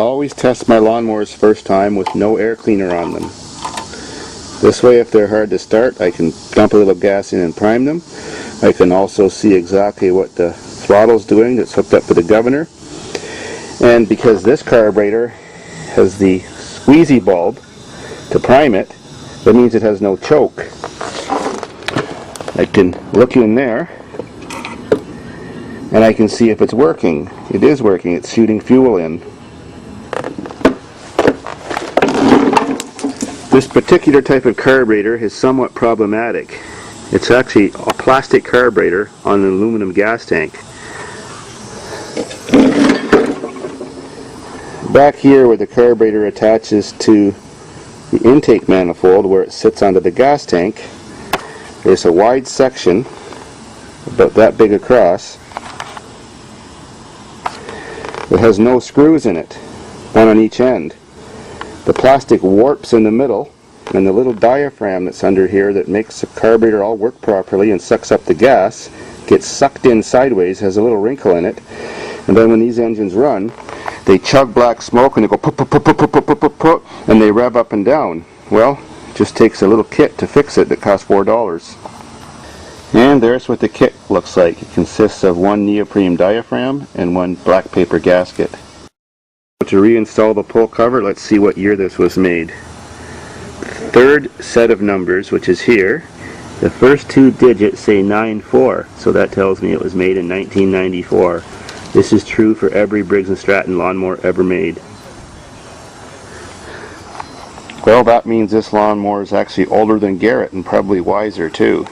always test my lawnmowers first time with no air cleaner on them. This way, if they're hard to start, I can dump a little gas in and prime them. I can also see exactly what the throttle's doing that's hooked up to the governor. And because this carburetor has the squeezy bulb to prime it, that means it has no choke. I can look in there and I can see if it's working. It is working. It's shooting fuel in. This particular type of carburetor is somewhat problematic. It's actually a plastic carburetor on an aluminum gas tank. Back here where the carburetor attaches to the intake manifold where it sits onto the gas tank, there's a wide section about that big across that has no screws in it, one on each end. The plastic warps in the middle, and the little diaphragm that's under here that makes the carburetor all work properly and sucks up the gas gets sucked in sideways, has a little wrinkle in it, and then when these engines run, they chug black smoke and they go put, put, put, put, put, put, put, put, and they rev up and down. Well, it just takes a little kit to fix it that costs $4. And there's what the kit looks like. It consists of one neoprene diaphragm and one black paper gasket. To reinstall the pull cover, let's see what year this was made. Third set of numbers, which is here, the first two digits say 94, so that tells me it was made in 1994. This is true for every Briggs & Stratton lawnmower ever made. Well, that means this lawnmower is actually older than Garrett and probably wiser too.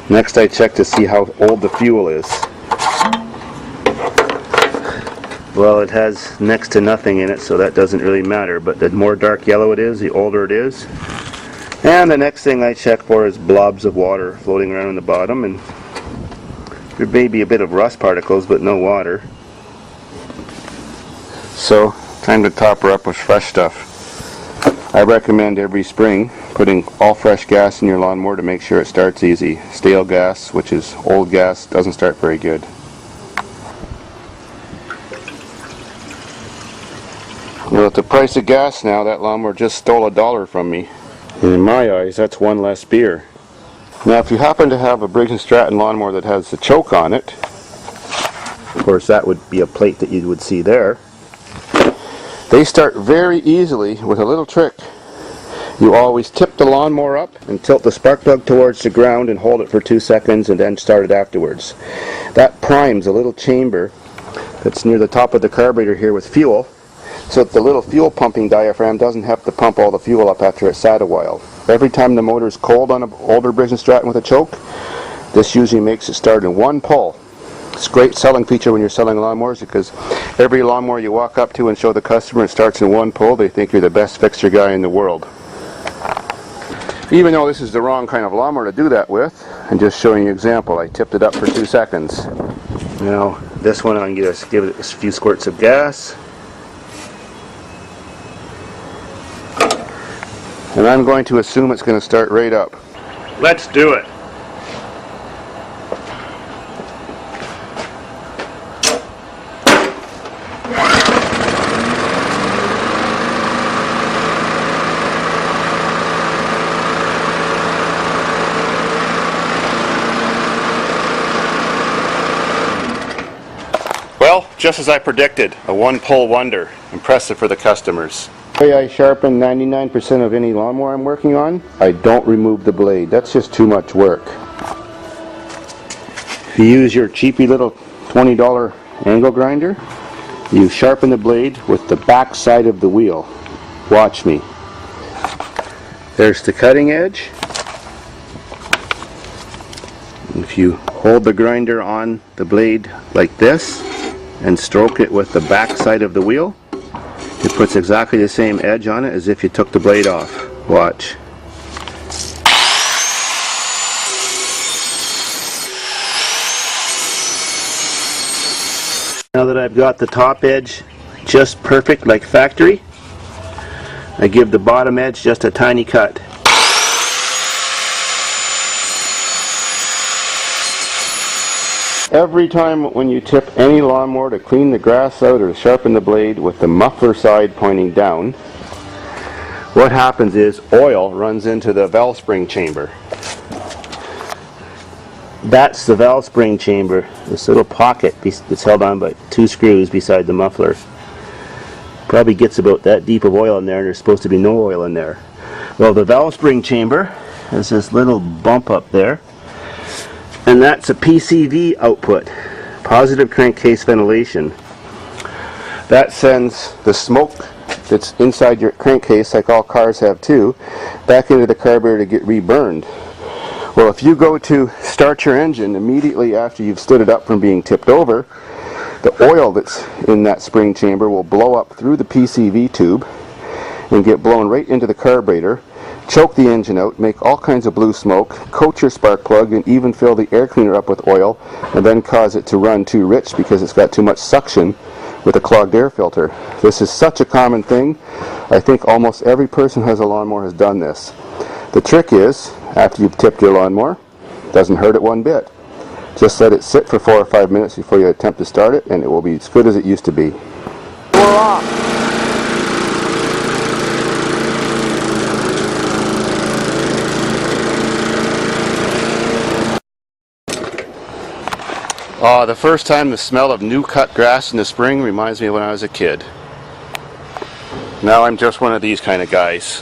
Next I check to see how old the fuel is. Well, it has next to nothing in it, so that doesn't really matter, but the more dark yellow it is, the older it is. And the next thing I check for is blobs of water floating around in the bottom, and there may be a bit of rust particles, but no water. So, time to top her up with fresh stuff. I recommend every spring putting all fresh gas in your lawnmower to make sure it starts easy. Stale gas, which is old gas, doesn't start very good. Well, at the price of gas now, that lawnmower just stole $1 from me. And in my eyes, that's one less beer. Now, if you happen to have a Briggs & Stratton lawnmower that has the choke on it, of course that would be a plate that you would see there, they start very easily with a little trick. You always tip the lawnmower up and tilt the spark plug towards the ground and hold it for 2 seconds and then start it afterwards. That primes a little chamber that's near the top of the carburetor here with fuel, so that the little fuel pumping diaphragm doesn't have to pump all the fuel up after it's sat a while. Every time the motor is cold on an older Briggs & Stratton with a choke, this usually makes it start in one pull. It's a great selling feature when you're selling lawnmowers because every lawnmower you walk up to and show the customer it starts in one pull, they think you're the best fixture guy in the world. Even though this is the wrong kind of lawnmower to do that with, I'm just showing you an example. I tipped it up for 2 seconds. Now this one I'm going to give it a few squirts of gas. And I'm going to assume it's going to start right up. Let's do it. Well, just as I predicted, a one-pull wonder. Impressive for the customers. The way I sharpen 99% of any lawnmower I'm working on, I don't remove the blade. That's just too much work. If you use your cheapy little $20 angle grinder, you sharpen the blade with the back side of the wheel. Watch me. There's the cutting edge. If you hold the grinder on the blade like this and stroke it with the back side of the wheel, it puts exactly the same edge on it as if you took the blade off. Watch. Now that I've got the top edge just perfect like factory, I give the bottom edge just a tiny cut. Every time when you tip any lawnmower to clean the grass out or to sharpen the blade with the muffler side pointing down, what happens is oil runs into the valve spring chamber. That's the valve spring chamber, this little pocket that's held on by 2 screws beside the muffler. Probably gets about that deep of oil in there, and there's supposed to be no oil in there. Well, the valve spring chamber has this little bump up there, and that's a PCV output, positive crankcase ventilation. That sends the smoke that's inside your crankcase, like all cars have too, back into the carburetor to get reburned. Well, if you go to start your engine immediately after you've stood it up from being tipped over, the oil that's in that spring chamber will blow up through the PCV tube and get blown right into the carburetor, choke the engine out, make all kinds of blue smoke, coat your spark plug, and even fill the air cleaner up with oil, and then cause it to run too rich because it's got too much suction with a clogged air filter. This is such a common thing. I think almost every person who has a lawnmower has done this. The trick is, after you've tipped your lawnmower, it doesn't hurt it one bit. Just let it sit for 4 or 5 minutes before you attempt to start it, and it will be as good as it used to be. We're off. The first time the smell of new cut grass in the spring reminds me of when I was a kid. Now I'm just one of these kind of guys.